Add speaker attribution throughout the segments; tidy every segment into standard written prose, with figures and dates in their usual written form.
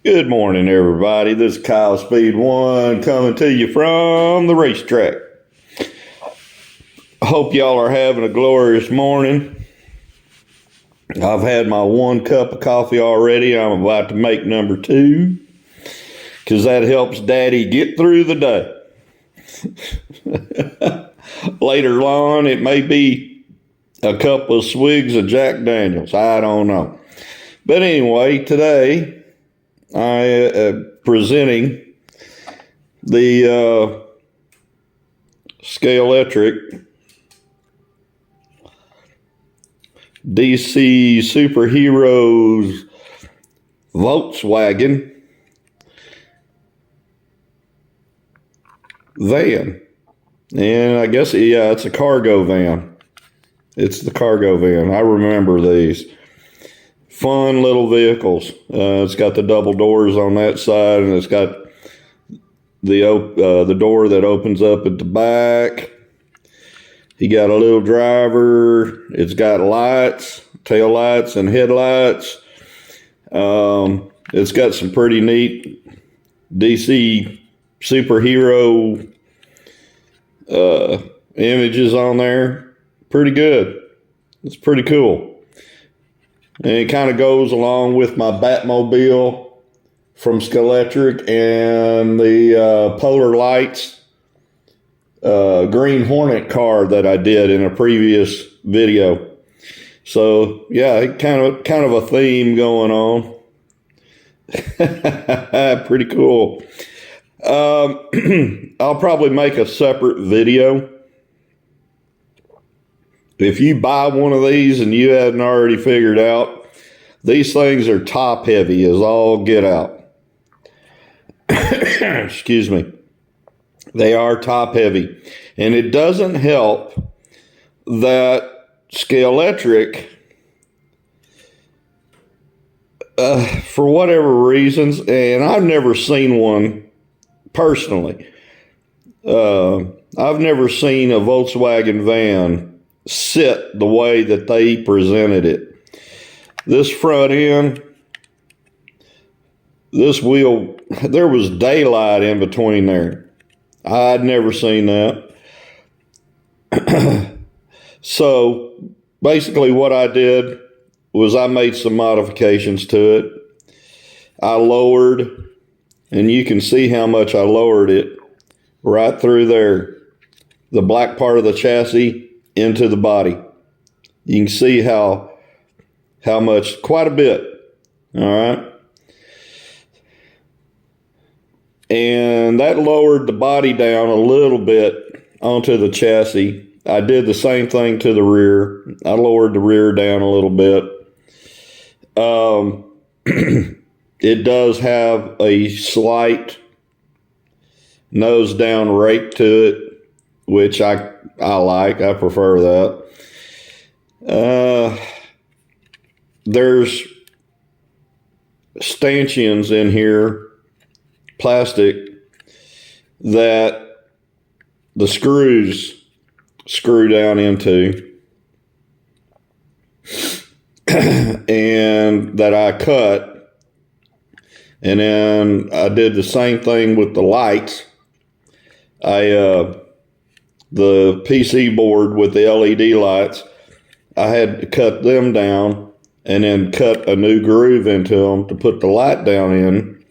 Speaker 1: Good morning, everybody. This is Kyle Speed One coming to you from the racetrack. I hope y'all are having a glorious morning. I've had my 1 cup of coffee already. I'm about to make number 2 because that helps Daddy get through the day. Later on, it may be a couple of swigs of Jack Daniels. I don't know. But anyway, today I am presenting the Scalextric DC Superheroes Volkswagen van. And I guess, yeah, it's a cargo van. It's the cargo van. I remember these. Fun little vehicles. It's got the double doors on that side, and it's got the door that opens up at the back. You got a little driver. It's got lights, tail lights, and headlights. It's got some pretty neat DC superhero images on there. Pretty good. It's pretty cool. And it kind of goes along with my Batmobile from Scalextric and the Polar Lights Green Hornet car that I did in a previous video. So yeah, kind of a theme going on. Pretty cool. I'll probably make a separate video. If you buy one of these and you hadn't already figured out, these things are top heavy as all get out. Excuse me. They are top heavy. And it doesn't help that Scalextric, for whatever reasons, and I've never seen one personally. I've never seen a Volkswagen van sit the way that they presented it. This front end, this wheel, there was daylight in between there. I'd never seen that. So basically what I did was I made some modifications to it. I lowered, and you can see how much I lowered it right through there, the black part of the chassis into the body. You can see how much, quite a bit. All right. And that lowered the body down a little bit onto the chassis. I did the same thing to the rear. I lowered the rear down a little bit. It does have a slight nose down rake to it, which I like. I prefer that. There's stanchions in here, plastic, that the screws screw down into, and that I cut. And then I did the same thing with the lights. The PC board with the LED lights, I had to cut them down and then cut a new groove into them to put the light down in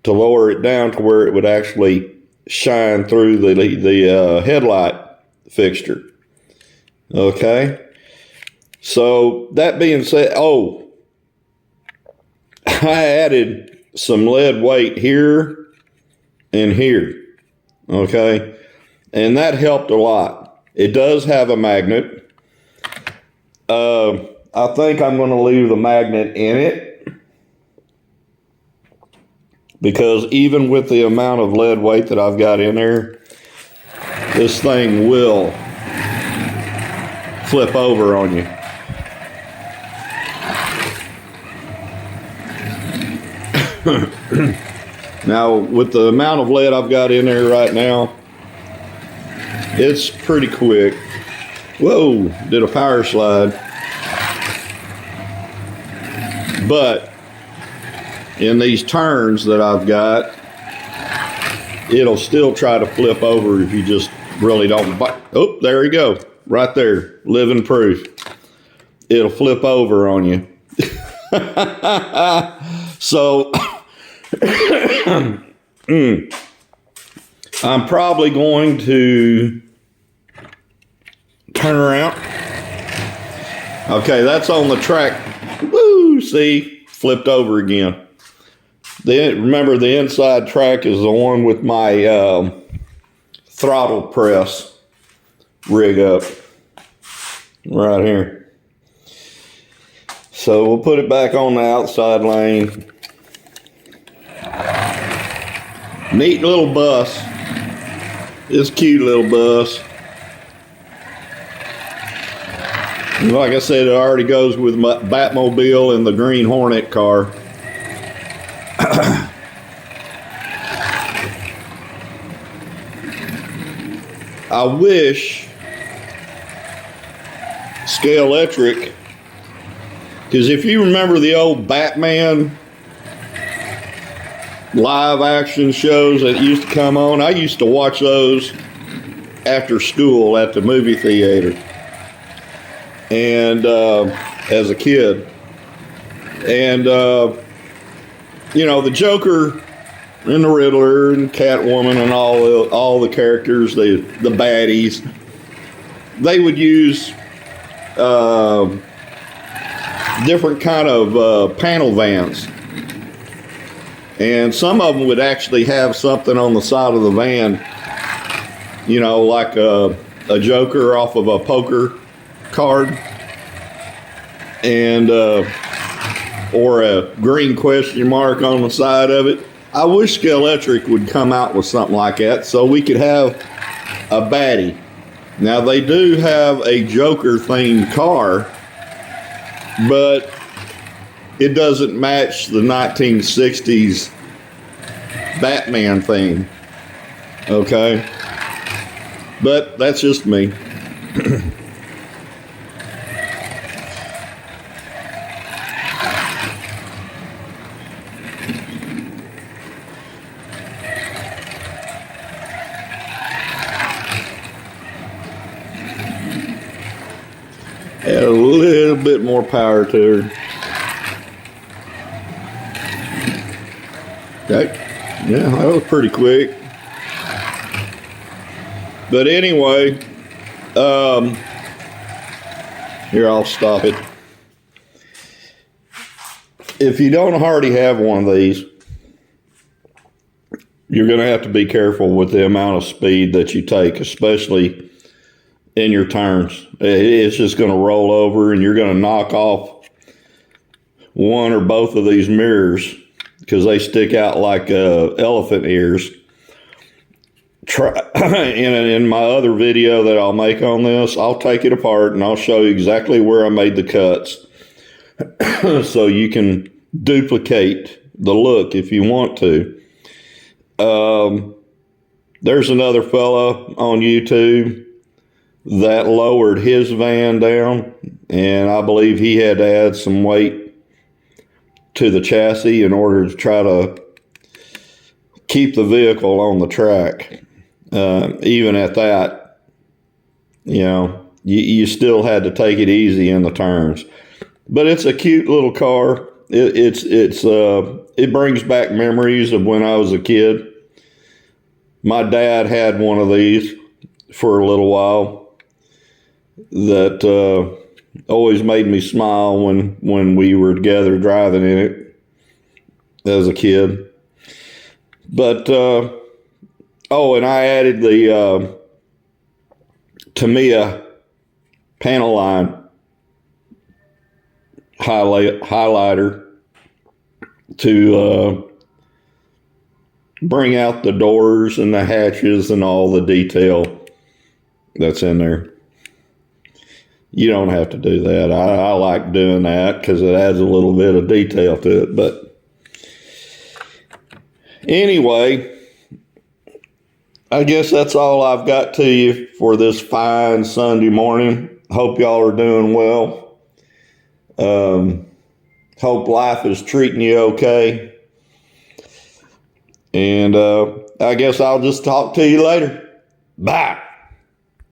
Speaker 1: to lower it down to where it would actually shine through the headlight fixture. Okay. So that being said, I added some lead weight here and here. Okay. And that helped a lot. It does have a magnet. I think I'm going to leave the magnet in it because even with the amount of lead weight that I've got in there, this thing will flip over on you. Now, with the amount of lead I've got in there right now, it's pretty quick. Whoa, did a power slide. But in these turns that I've got, it'll still try to flip over if you just really don't bite. Oh, there you go. Right there. Living proof. It'll flip over on you. So, I'm probably going to turn around. Okay, that's on the track. Woo, see, flipped over again. Remember, the inside track is the one with my throttle press rig up right here. So we'll put it back on the outside lane. Neat little bus. It's a cute little bus. Like I said, it already goes with my Batmobile and the Green Hornet car. I wish Scalextric, because if you remember the old Batman live action shows that used to come on, I used to watch those after school at the movie theater, and as a kid. And you know, the Joker and the Riddler and Catwoman and all the characters, the baddies, they would use different kind of panel vans. And some of them would actually have something on the side of the van, you know, like a Joker off of a poker card, and or a green question mark on the side of it. I wish Scalextric would come out with something like that so we could have a baddie. Now, they do have a Joker themed car, but it doesn't match the 1960s Batman theme. Okay? But that's just me. Add a little bit more power to her. Okay. Yeah, that was pretty quick. But anyway, here, I'll stop it. If you don't already have one of these, you're going to have to be careful with the amount of speed that you take, especially in your turns. It's just going to roll over, and you're going to knock off one or both of these mirrors because they stick out like elephant ears. In my other video that I'll make on this, I'll take it apart and I'll show you exactly where I made the cuts so you can duplicate the look if you want to. There's another fella on YouTube that lowered his van down, and I believe he had to add some weight to the chassis in order to try to keep the vehicle on the track. Even at that, you know, you still had to take it easy in the turns. But it's a cute little car. It brings back memories of when I was a kid. My dad had one of these for a little while that always made me smile when we were together driving in it as a kid. But and I added the Tamiya panel line highlighter to bring out the doors and the hatches and all the detail that's in there. You don't have to do that. I like doing that because it adds a little bit of detail to it. But anyway, I guess that's all I've got to you for this fine Sunday morning. Hope y'all are doing well. Hope life is treating you okay. And I guess I'll just talk to you later. Bye.